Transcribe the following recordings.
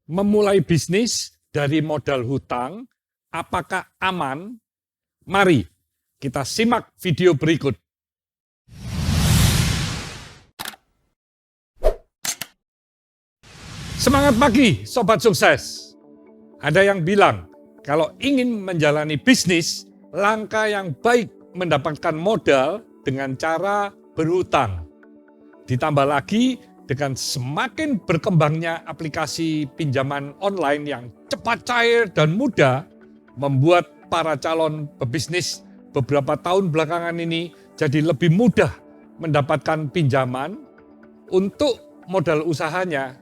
Memulai bisnis dari modal hutang, apakah aman? Mari kita simak video berikut. Semangat pagi, Sobat Sukses. Ada yang bilang, kalau ingin menjalani bisnis, langkah yang baik mendapatkan modal dengan cara berhutang. Ditambah lagi, dengan semakin berkembangnya aplikasi pinjaman online yang cepat cair dan mudah, membuat para calon pebisnis beberapa tahun belakangan ini jadi lebih mudah mendapatkan pinjaman untuk modal usahanya.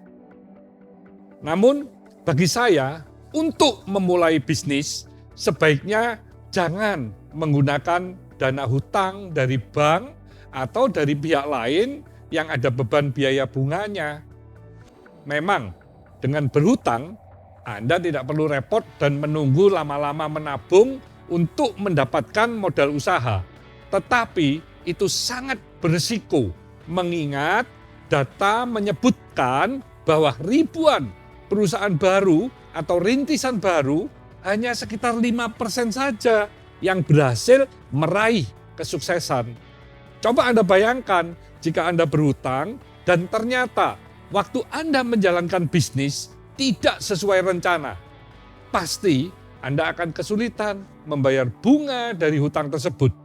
Namun bagi saya, untuk memulai bisnis, sebaiknya jangan menggunakan dana hutang dari bank atau dari pihak lain yang ada beban biaya bunganya. Memang dengan berhutang, Anda tidak perlu repot dan menunggu lama-lama menabung untuk mendapatkan modal usaha. Tetapi itu sangat berisiko, mengingat data menyebutkan bahwa ribuan perusahaan baru atau rintisan baru hanya sekitar 5% saja yang berhasil meraih kesuksesan. Coba Anda bayangkan, jika Anda berhutang dan ternyata waktu Anda menjalankan bisnis tidak sesuai rencana, pasti Anda akan kesulitan membayar bunga dari hutang tersebut.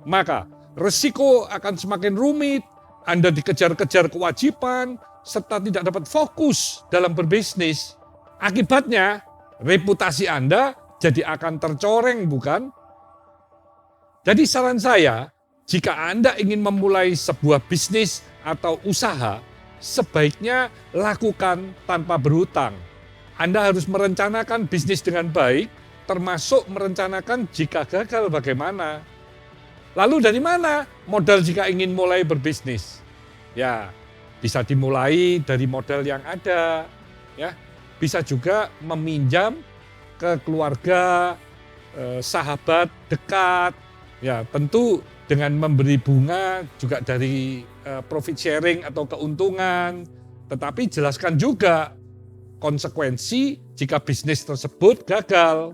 Maka resiko akan semakin rumit, Anda dikejar-kejar kewajiban, serta tidak dapat fokus dalam berbisnis. Akibatnya, reputasi Anda jadi akan tercoreng, bukan? Jadi saran saya, jika Anda ingin memulai sebuah bisnis atau usaha, sebaiknya lakukan tanpa berhutang. Anda harus merencanakan bisnis dengan baik, termasuk merencanakan jika gagal bagaimana. Lalu dari mana modal jika ingin mulai berbisnis? Ya, bisa dimulai dari modal yang ada, ya. Bisa juga meminjam ke keluarga, sahabat dekat, ya tentu dengan memberi bunga juga dari profit sharing atau keuntungan, tetapi jelaskan juga konsekuensi jika bisnis tersebut gagal.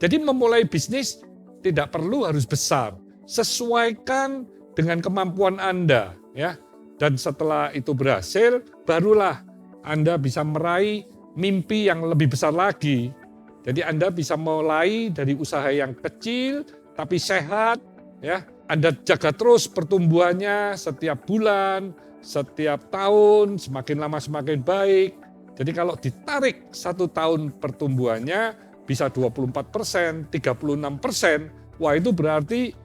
Jadi memulai bisnis tidak perlu harus besar, sesuaikan dengan kemampuan Anda, ya. Dan setelah itu berhasil, barulah Anda bisa meraih mimpi yang lebih besar lagi. Jadi Anda bisa mulai dari usaha yang kecil tapi sehat, ya. Anda jaga terus pertumbuhannya setiap bulan, setiap tahun, semakin lama semakin baik. Jadi kalau ditarik 1 tahun pertumbuhannya bisa 24%, 36%, wah itu berarti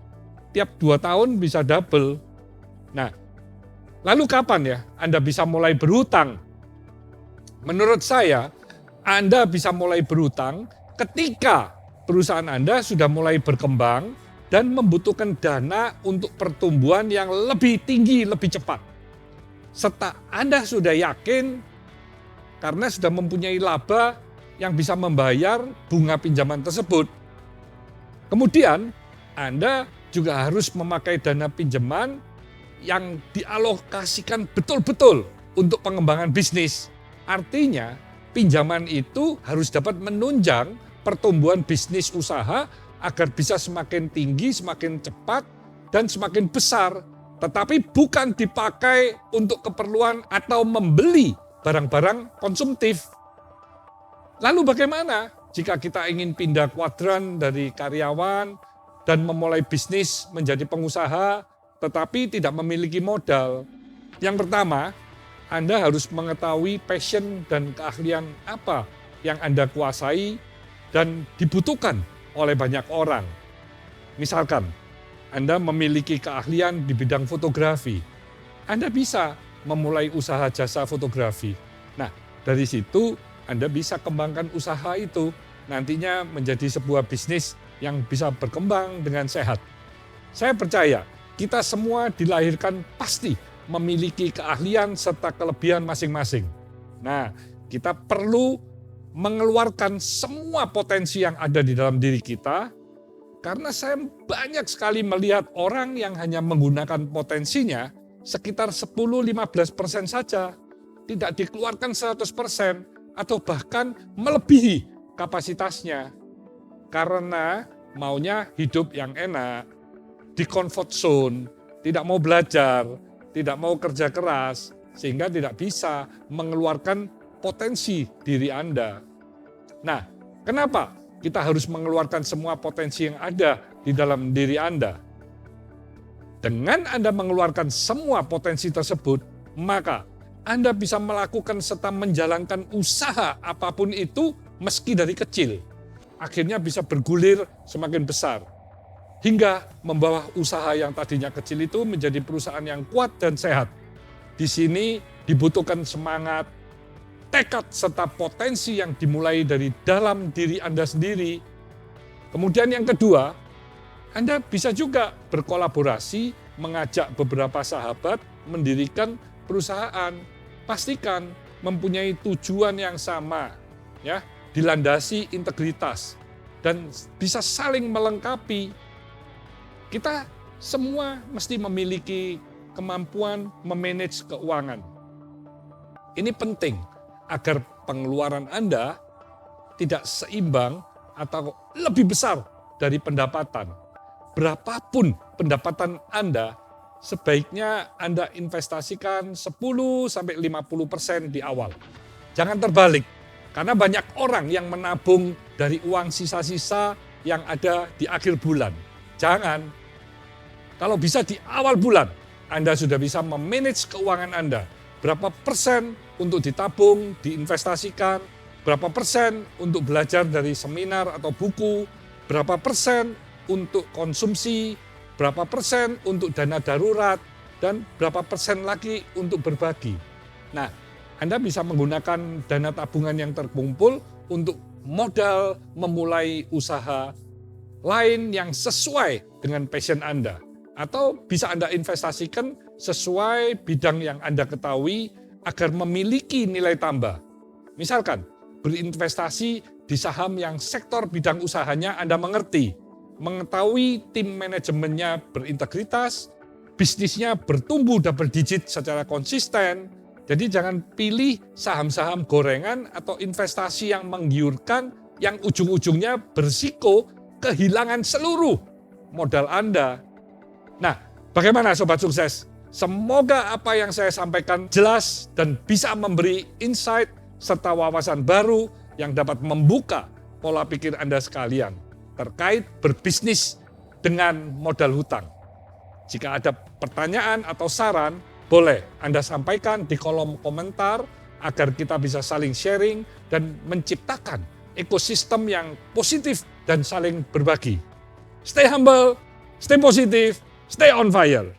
tiap 2 tahun bisa double. Nah, lalu kapan ya Anda bisa mulai berhutang? Menurut saya, Anda bisa mulai berhutang ketika perusahaan Anda sudah mulai berkembang dan membutuhkan dana untuk pertumbuhan yang lebih tinggi, lebih cepat. Serta Anda sudah yakin karena sudah mempunyai laba yang bisa membayar bunga pinjaman tersebut. Kemudian Anda juga harus memakai dana pinjaman yang dialokasikan betul-betul untuk pengembangan bisnis. Artinya, pinjaman itu harus dapat menunjang pertumbuhan bisnis usaha agar bisa semakin tinggi, semakin cepat, dan semakin besar. Tetapi bukan dipakai untuk keperluan atau membeli barang-barang konsumtif. Lalu bagaimana jika kita ingin pindah kuadran dari karyawan dan memulai bisnis menjadi pengusaha, tetapi tidak memiliki modal? Yang pertama, Anda harus mengetahui passion dan keahlian apa yang Anda kuasai dan dibutuhkan oleh banyak orang. Misalkan, Anda memiliki keahlian di bidang fotografi, Anda bisa memulai usaha jasa fotografi. Nah, dari situ Anda bisa kembangkan usaha itu, nantinya menjadi sebuah bisnis yang bisa berkembang dengan sehat. Saya percaya, kita semua dilahirkan pasti memiliki keahlian serta kelebihan masing-masing. Nah, kita perlu mengeluarkan semua potensi yang ada di dalam diri kita, karena saya banyak sekali melihat orang yang hanya menggunakan potensinya sekitar 10-15% saja, tidak dikeluarkan 100%, atau bahkan melebihi kapasitasnya. Karena maunya hidup yang enak, di comfort zone, tidak mau belajar, tidak mau kerja keras, sehingga tidak bisa mengeluarkan potensi diri Anda. Nah, kenapa kita harus mengeluarkan semua potensi yang ada di dalam diri Anda? Dengan Anda mengeluarkan semua potensi tersebut, maka Anda bisa melakukan serta menjalankan usaha apapun itu meski dari kecil. Akhirnya bisa bergulir semakin besar. Hingga membawa usaha yang tadinya kecil itu menjadi perusahaan yang kuat dan sehat. Di sini dibutuhkan semangat, tekad serta potensi yang dimulai dari dalam diri Anda sendiri. Kemudian yang kedua, Anda bisa juga berkolaborasi, mengajak beberapa sahabat mendirikan perusahaan. Pastikan mempunyai tujuan yang sama, ya, dilandasi integritas dan bisa saling melengkapi. Kita semua mesti memiliki kemampuan memanage keuangan. Ini penting agar pengeluaran Anda tidak seimbang atau lebih besar dari pendapatan. Berapapun pendapatan Anda, sebaiknya Anda investasikan 10-50% di awal. Jangan terbalik, karena banyak orang yang menabung dari uang sisa-sisa yang ada di akhir bulan. Jangan. Kalau bisa di awal bulan, Anda sudah bisa memanage keuangan Anda. Berapa persen untuk ditabung, diinvestasikan, berapa persen untuk belajar dari seminar atau buku, berapa persen untuk konsumsi, berapa persen untuk dana darurat, dan berapa persen lagi untuk berbagi. Nah, Anda bisa menggunakan dana tabungan yang terkumpul untuk modal memulai usaha lain yang sesuai dengan passion Anda. Atau bisa Anda investasikan sesuai bidang yang Anda ketahui agar memiliki nilai tambah. Misalkan, berinvestasi di saham yang sektor bidang usahanya Anda mengerti, mengetahui tim manajemennya berintegritas, bisnisnya bertumbuh double digit secara konsisten. Jadi jangan pilih saham-saham gorengan atau investasi yang menggiurkan, yang ujung-ujungnya berisiko kehilangan seluruh modal Anda. Nah, bagaimana Sobat Sukses? Semoga apa yang saya sampaikan jelas dan bisa memberi insight serta wawasan baru yang dapat membuka pola pikir Anda sekalian terkait berbisnis dengan modal hutang. Jika ada pertanyaan atau saran, boleh Anda sampaikan di kolom komentar agar kita bisa saling sharing dan menciptakan ekosistem yang positif dan saling berbagi. Stay humble, stay positive, stay on fire.